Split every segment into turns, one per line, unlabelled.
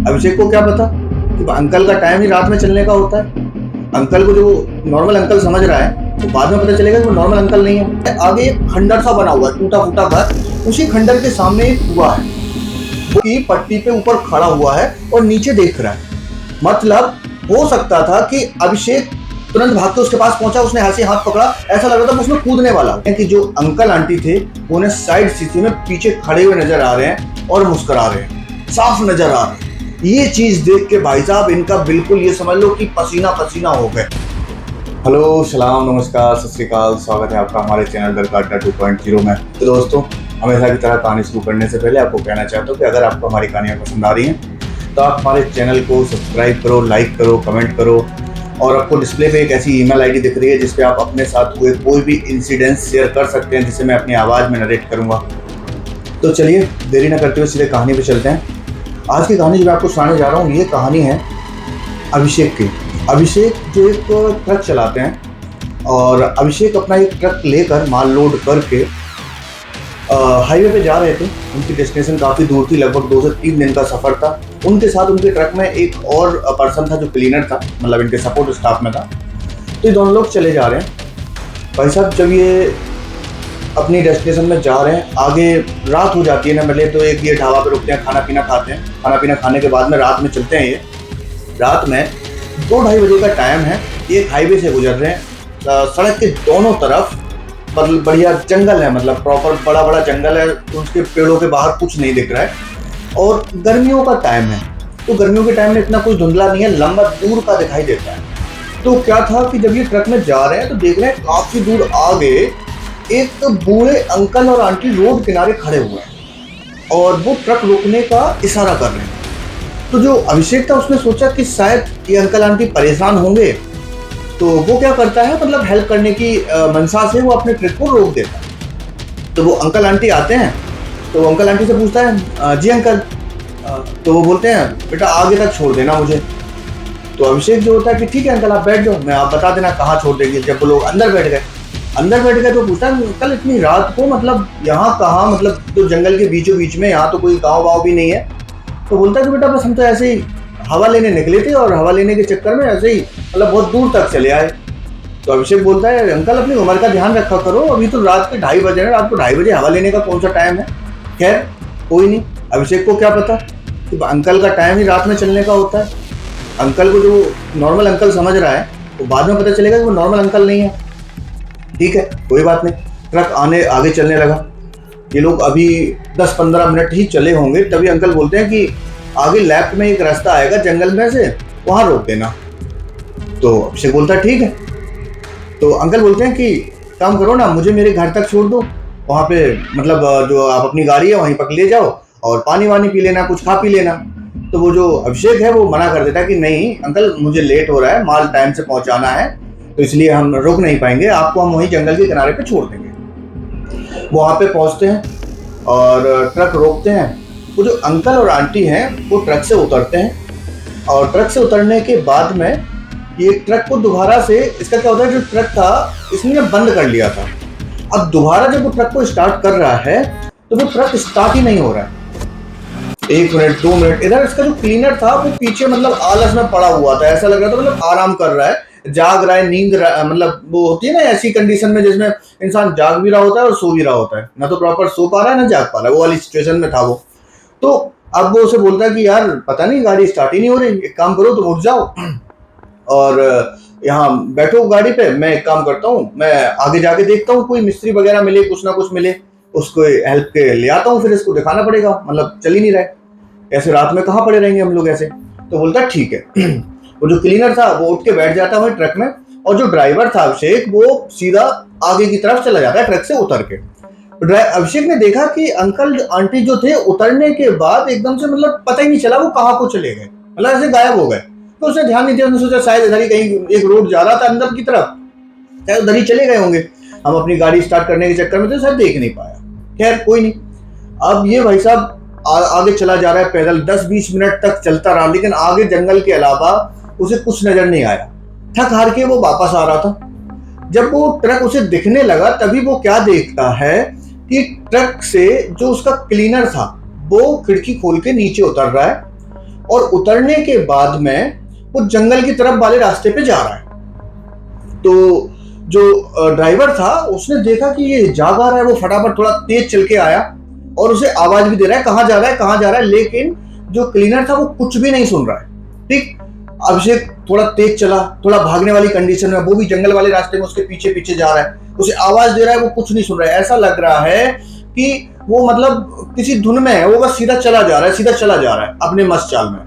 अभिषेक को क्या पता कि अंकल का टाइम ही रात में चलने का होता है। अंकल को जो नॉर्मल अंकल समझ रहा है तो बाद में पता चलेगा कि वो नॉर्मल अंकल नहीं है। आगे एक खंडर सा बना हुआ है, टूटा फूटा घर, उसी खंडर के सामने एक कुआं है, वो की पट्टी पे ऊपर खड़ा हुआ है और नीचे देख रहा है। मतलब हो सकता था कि अभिषेक तुरंत भाग के उसके पास पहुंचा, उसने ऐसे हाथ पकड़ा, ऐसा लग रहा था उसमें कूदने वाला है कि जो अंकल आंटी थे वो उन्हें साइड शीशे में पीछे खड़े हुए नजर आ रहे हैं और मुस्कुरा रहे हैं, साफ नजर आ रहे हैं। ये चीज देख के भाई साहब इनका बिल्कुल ये समझ लो कि पसीना पसीना हो गए। हेलो, सलाम, नमस्कार, सत श्री अकाल, स्वागत है आपका हमारे चैनल दरका अड्डा 2.0 में। तो दोस्तों, हमेशा की तरह कहानी शुरू करने से पहले आपको कहना चाहता हूँ कि अगर आपको हमारी कहानियाँ पसंद आ रही हैं तो आप हमारे चैनल को सब्सक्राइब करो, लाइक करो, कमेंट करो, और आपको डिस्प्ले पे एक ऐसी ईमेल आईडी दिख रही है जिस पे आप अपने साथ हुए कोई भी इंसिडेंट शेयर कर सकते हैं, जिसे मैं अपनी आवाज़ में नरेट करूँगा। तो चलिए देरी न करते हुए सीधे कहानी पे चलते हैं। आज की कहानी जो मैं आपको सुनाने जा रहा हूँ ये कहानी है अभिषेक की। अभिषेक जो एक ट्रक चलाते हैं और अभिषेक अपना एक ट्रक लेकर माल लोड करके हाईवे पे जा रहे थे। उनकी डेस्टिनेशन काफ़ी दूर थी, लगभग 2 से 3 दिन का सफ़र था। उनके साथ उनके ट्रक में एक और पर्सन था जो क्लीनर था, मतलब इनके सपोर्ट स्टाफ में था। तो ये दोनों लोग चले जा रहे हैं। भाई साहब जब ये अपनी डेस्टिनेशन में जा रहे हैं, आगे रात हो जाती है ना, मतलब तो एक ये ढाबा पे रुकते हैं, खाना पीना खाते हैं। खाना पीना खाने के बाद में रात में चलते हैं। ये रात में 2-2:30 बजे का टाइम है। एक हाईवे से गुजर रहे हैं। सड़क के दोनों तरफ बढ़िया जंगल है, मतलब प्रॉपर बड़ा बड़ा जंगल है। उसके पेड़ों के बाहर कुछ नहीं दिख रहा है और गर्मियों का टाइम है, तो गर्मियों के टाइम में इतना कुछ धुंधला नहीं है, लंबा दूर का दिखाई देता है। तो क्या था कि जब ये ट्रक में जा रहे हैं तो देख रहे हैं काफ़ी दूर आगे एक बूढ़े अंकल और आंटी रोड किनारे खड़े हुए हैं और वो ट्रक रोकने का इशारा कर रहे हैं। तो जो अभिषेक था उसने सोचा कि शायद ये अंकल आंटी परेशान होंगे, तो वो क्या करता है, मतलब हेल्प करने की मंशा से वो अपने ट्रक को रोक देता है। तो वो अंकल आंटी आते हैं, तो अंकल आंटी से पूछता है, जी अंकल। तो वो बोलते हैं, बेटा आगे तक छोड़ देना मुझे। तो अभिषेक जो होता है कि ठीक है अंकल, आप बैठ जाओ, मैं आप बता देना कहाँ छोड़ देंगे। जब वो लोग अंदर बैठ गए तो पूछता है, अंकल इतनी रात को मतलब यहाँ कहाँ, मतलब तो जंगल के बीचों बीच में, यहाँ तो कोई गाँव वाँव भी नहीं है। तो बोलता है कि बेटा बस हम तो ऐसे ही हवा लेने निकले थे और हवा लेने के चक्कर में ऐसे ही मतलब बहुत दूर तक चले आए। तो अभिषेक बोलता है, अंकल अपनी उम्र का ध्यान रखा करो, अभी तो रात के 2:30 बजे हैं, रात को 2:30 बजे हवा लेने का कौन सा टाइम है। खैर कोई नहीं, अभिषेक को क्या पता कि अंकल का टाइम ही रात में चलने का होता है। अंकल को जो नॉर्मल अंकल समझ रहा है तो बाद में पता चलेगा कि वो नॉर्मल अंकल नहीं है। ठीक है, कोई बात नहीं। ट्रक आगे चलने लगा। ये लोग अभी 10-15 मिनट ही चले होंगे, तभी अंकल बोलते हैं कि आगे लेफ्ट में एक रास्ता आएगा जंगल में से, वहाँ रोक देना। तो अभिषेक बोलता है ठीक है। तो अंकल बोलते हैं कि काम करो ना, मुझे मेरे घर तक छोड़ दो, वहाँ पे मतलब जो आप अपनी गाड़ी है वहीं पर ले जाओ और पानी वानी पी लेना, कुछ खा पी लेना। तो वो जो अभिषेक है वो मना कर देता है कि नहीं अंकल, मुझे लेट हो रहा है, माल टाइम से पहुँचाना है, तो इसलिए हम रुक नहीं पाएंगे, आपको हम वहीं जंगल के किनारे पे छोड़ देंगे। वहाँ पे पहुँचते हैं और ट्रक रोकते हैं। वो जो अंकल और आंटी हैं वो ट्रक से उतरते हैं और ट्रक से उतरने के बाद में ये ट्रक को दोबारा से, इसका क्या होता है, जो ट्रक था इसने बंद कर लिया था। अब दोबारा जब वो ट्रक को स्टार्ट कर रहा है तो वो ट्रक स्टार्ट ही नहीं हो रहा है। 1 मिनट 2 मिनट, इधर इसका जो क्लीनर था वो पीछे मतलब आलस में पड़ा हुआ था, ऐसा लग रहा था मतलब आराम कर रहा है, जाग रहा है, नींद रहा, मतलब वो होती है ना ऐसी कंडीशन में जिसमें इंसान जाग भी रहा होता है और सो भी रहा होता है, ना तो प्रॉपर सो पा रहा है ना जाग पा रहा है, वो वाली सिचुएशन में था वो। तो अब वो उसे बोलता है कि यार पता नहीं गाड़ी स्टार्ट ही नहीं हो रही, एक काम करो तुम उठ जाओ और यहाँ बैठो गाड़ी पे, मैं एक काम करता हूँ, मैं आगे जाके देखता हूँ कोई मिस्त्री वगैरह मिले, कुछ ना कुछ मिले, उसको हेल्प के ले आता हूँ, फिर इसको दिखाना पड़ेगा, मतलब चल ही नहीं रहा है, ऐसे रात में कहाँ पड़े रहेंगे हम लोग ऐसे। तो बोलता है ठीक है। वो जो क्लीनर था वो उठ के बैठ जाता है ट्रक में और जो ड्राइवर था अभिषेक वो सीधा आगे की तरफ चला जाता है ट्रक से उतर के। अभिषेक ने देखा कि अंकल आंटी जो थे उतरने के बाद एकदम से मतलब पता ही नहीं चला वो कहाँ को चले गए, मतलब ऐसे गायब हो गए। तो उसने ध्यान नहीं दिया, उसने सोचा शायद इधर ही कहीं एक रोड जा रहा था अंदर की तरफ, शायद उधर ही चले गए होंगे, हम अपनी गाड़ी स्टार्ट करने के चक्कर में तो शायद देख नहीं पाया। खैर कोई नहीं। अब ये भाई साहब आगे चला जा रहा है पैदल, 10-20 मिनट तक चलता रहा, लेकिन आगे जंगल के अलावा उसे कुछ नजर नहीं आया। थक हार के वो वापस आ रहा था। जब वो ट्रक उसे दिखने लगा तभी वो क्या देखता है कि ट्रक से जो उसका क्लीनर था वो खिड़की खोल के नीचे उतर रहा है और उतरने के बाद में वो जंगल की तरफ वाले रास्ते पे जा रहा है। तो जो ड्राइवर था उसने देखा कि ये जा रहा है, वो फटाफट थोड़ा तेज चल के आया और उसे आवाज भी दे रहा है कहाँ जा रहा है कहाँ जा रहा है, लेकिन जो क्लीनर था वो कुछ भी नहीं सुन रहा है। ठीक, अभिषेक थोड़ा तेज चला, थोड़ा भागने वाली कंडीशन में, वो भी जंगल वाले रास्ते में उसके पीछे पीछे जा रहा है, उसे आवाज दे रहा है, वो कुछ नहीं सुन रहा है। ऐसा लग रहा है कि वो मतलब किसी धुन में है, वो बस सीधा चला जा रहा है, सीधा चला जा रहा है अपने मस्त चाल में।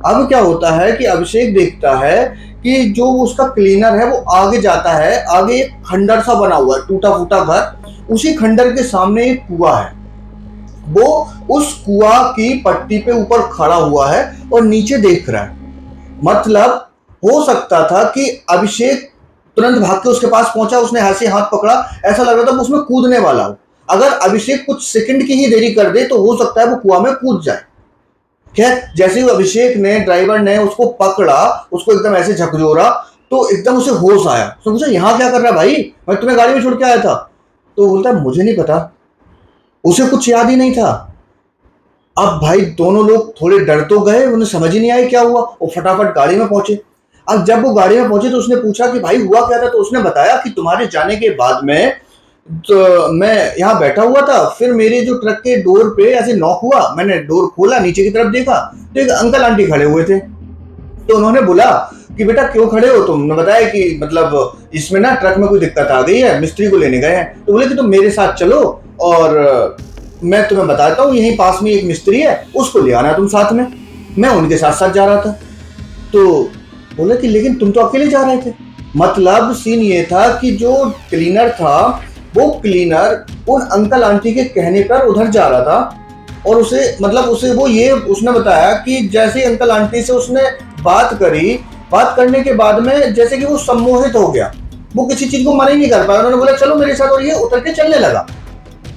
अब क्या होता है कि अभिषेक देखता है कि जो उसका क्लीनर है वो आगे जाता है, आगे एक खंडर सा बना हुआ है, टूटा फूटा घर, उसी खंडर के सामने एक कुआं है। वो उस कुआं की पट्टी पे ऊपर खड़ा हुआ है और नीचे देख रहा है। मतलब हो सकता था कि अभिषेक तुरंत भाग के उसके पास पहुंचा, उसने ऐसे हाथ पकड़ा, ऐसा लग रहा था उसमें कूदने वाला हो। अगर अभिषेक कुछ सेकंड की ही देरी कर दे तो हो सकता है वो कुआं में कूद जाए। खैर, जैसे ही अभिषेक ने, ड्राइवर ने उसको पकड़ा, उसको एकदम ऐसे झकझोरा, तो एकदम उसे होश आया। तो पूछा, यहाँ क्या कर रहा है भाई, मैं तुम्हें गाड़ी में छोड़ के आया था। तो बोलता मुझे नहीं पता, उसे कुछ याद ही नहीं था। अब भाई दोनों लोग थोड़े डर तो गए, उन्हें समझ ही नहीं आया क्या हुआ। वो फटाफट गाड़ी में पहुंचे। अब जब वो गाड़ी में पहुंचे तो उसने पूछा कि भाई हुआ क्या था। तो उसने बताया कि तुम्हारे जाने के बाद में तो मैं यहाँ बैठा हुआ था, फिर मेरे जो ट्रक के डोर पे ऐसे नॉक हुआ, मैंने डोर खोला, नीचे की तरफ देखा तो एक अंकल आंटी खड़े हुए थे। तो उन्होंने बोला कि बेटा क्यों खड़े हो, तुमने बताया कि मतलब इसमें ना ट्रक में कोई दिक्कत आ गई है, मिस्त्री को लेने गए हैं। तो बोले कि तुम मेरे साथ चलो और मैं तुम्हें बताता हूँ, यहीं पास में एक मिस्त्री है, उसको ले आना तुम साथ में। मैं उनके साथ साथ जा रहा था। तो बोले कि लेकिन तुम तो अकेले जा रहे थे। मतलब सीन ये था कि जो क्लीनर था वो क्लीनर उन अंकल आंटी के कहने पर उधर जा रहा था और उसे मतलब उसे वो ये उसने बताया कि जैसे अंकल आंटी से उसने बात करी, बात करने के बाद में जैसे कि वो सम्मोहित हो गया, वो किसी चीज को मना ही नहीं कर पाया। उन्होंने बोला चलो मेरे साथ, और ये उतर के चलने लगा।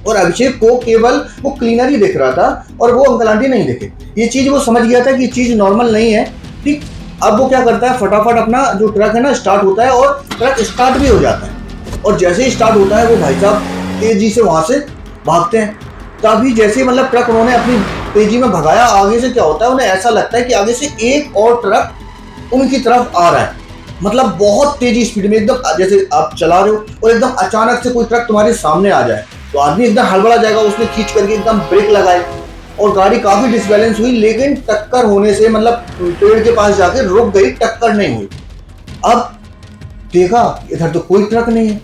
और अभिषेक को केवल वो क्लीनर ही दिख रहा था और वो अंकल आंटी नहीं दिखे। ये चीज वो समझ गया था कि ये चीज नॉर्मल नहीं है। ठीक, अब वो क्या करता है, फटाफट अपना जो ट्रक है ना स्टार्ट होता है और ट्रक स्टार्ट भी हो जाता है। और जैसे ही स्टार्ट होता है वो भाई साहब तेजी से वहां से भागते हैं। तभी जैसे मतलब ट्रक उन्होंने अपनी तेजी में भगाया, आगे से क्या होता है, उन्हें ऐसा लगता है कि आगे से एक और ट्रक उनकी तरफ आ रहा है। मतलब बहुत तेजी स्पीड में, एकदम जैसे आप चला रहे हो और एकदम अचानक से कोई ट्रक तुम्हारे सामने आ जाए तो आदमी एकदम हड़बड़ा जाएगा। उसने खींच करके एकदम ब्रेक लगाए और गाड़ी काफी डिसबैलेंस हुई, लेकिन टक्कर होने से मतलब पेड़ के पास जाके रुक गई, टक्कर नहीं हुई। अब देखा इधर तो कोई ट्रक नहीं है।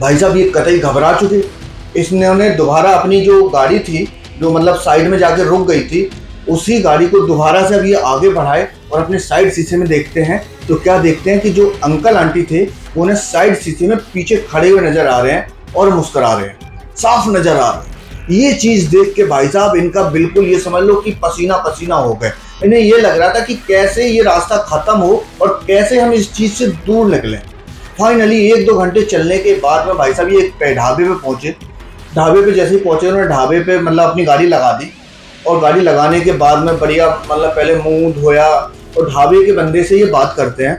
भाई साहब ये कतई घबरा चुके। इसने दोबारा अपनी जो गाड़ी थी, जो मतलब साइड में जाके रुक गई थी, उसी गाड़ी को दोबारा से अब ये आगे बढ़ाए और अपने साइड शीशे में देखते हैं। तो क्या देखते हैं कि जो अंकल आंटी थे वो उन्हें साइड शीशे में पीछे खड़े हुए नजर आ रहे हैं और मुस्कुरा रहे हैं, साफ नजर आ रहे हैं। ये चीज देख के भाई साहब इनका बिल्कुल ये समझ लो कि पसीना पसीना हो गए। इन्हें ये लग रहा था कि कैसे ये रास्ता खत्म हो और कैसे हम इस चीज से दूर निकलें। फाइनली 1-2 घंटे चलने के बाद में भाई साहब ये एक ढाबे पे पहुंचे। ढाबे पे जैसे ही पहुंचे उन्होंने ढाबे पे मतलब अपनी गाड़ी लगा दी और गाड़ी लगाने के बाद में बढ़िया मतलब पहले मुंह धोया और ढाबे के बंदे से ये बात करते हैं।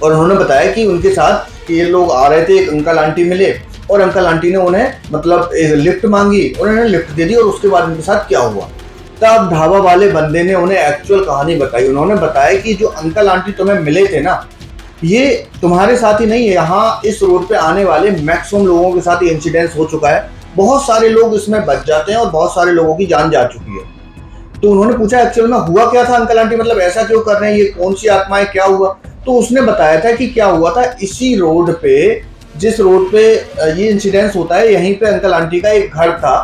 और उन्होंने बताया कि उनके साथ कि ये लोग आ रहे थे, एक अंकल आंटी मिले और अंकल आंटी ने उन्हें मतलब एक लिफ्ट मांगी, उन्होंने लिफ्ट दे दी और उसके बाद उनके साथ क्या हुआ। तब ढाबा वाले बंदे ने उन्हें एक्चुअल कहानी बताई। उन्होंने बताया कि जो अंकल आंटी तुम्हें मिले थे ना, ये तुम्हारे साथ ही नहीं है, यहाँ इस रोड पे आने वाले मैक्सिमम लोगों के साथ ये इंसिडेंस हो चुका है। बहुत सारे लोग इसमें बच जाते हैं और बहुत सारे लोगों की जान जा चुकी है। तो उन्होंने पूछा एक्चुअल में हुआ क्या था अंकल आंटी, मतलब ऐसा क्यों कर रहे हैं, ये कौन सी आत्माएं, क्या हुआ। तो उसने बताया था कि क्या हुआ था, इसी रोड पे, जिस रोड पे ये इंसिडेंस होता है, यहीं पे अंकल आंटी का एक घर था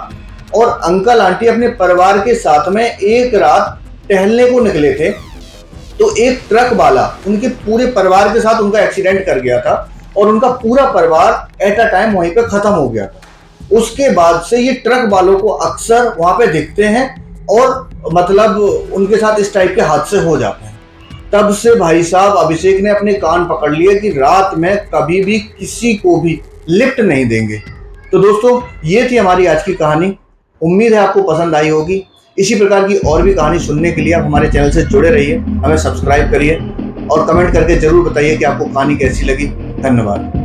और अंकल आंटी अपने परिवार के साथ में एक रात टहलने को निकले थे। तो एक ट्रक वाला उनके पूरे परिवार के साथ उनका एक्सीडेंट कर गया था और उनका पूरा परिवार एट अ टाइम वहीं पे खत्म हो गया था। उसके बाद से ये ट्रक वालों को अक्सर वहां पे दिखते हैं और मतलब उनके साथ इस टाइप के हादसे हो जाते हैं। तब से भाई साहब अभिषेक ने अपने कान पकड़ लिए कि रात में कभी भी किसी को भी लिफ्ट नहीं देंगे। तो दोस्तों ये थी हमारी आज की कहानी। उम्मीद है आपको पसंद आई होगी। इसी प्रकार की और भी कहानी सुनने के लिए आप हमारे चैनल से जुड़े रहिए, हमें सब्सक्राइब करिए और कमेंट करके जरूर बताइए कि आपको कहानी कैसी लगी। धन्यवाद।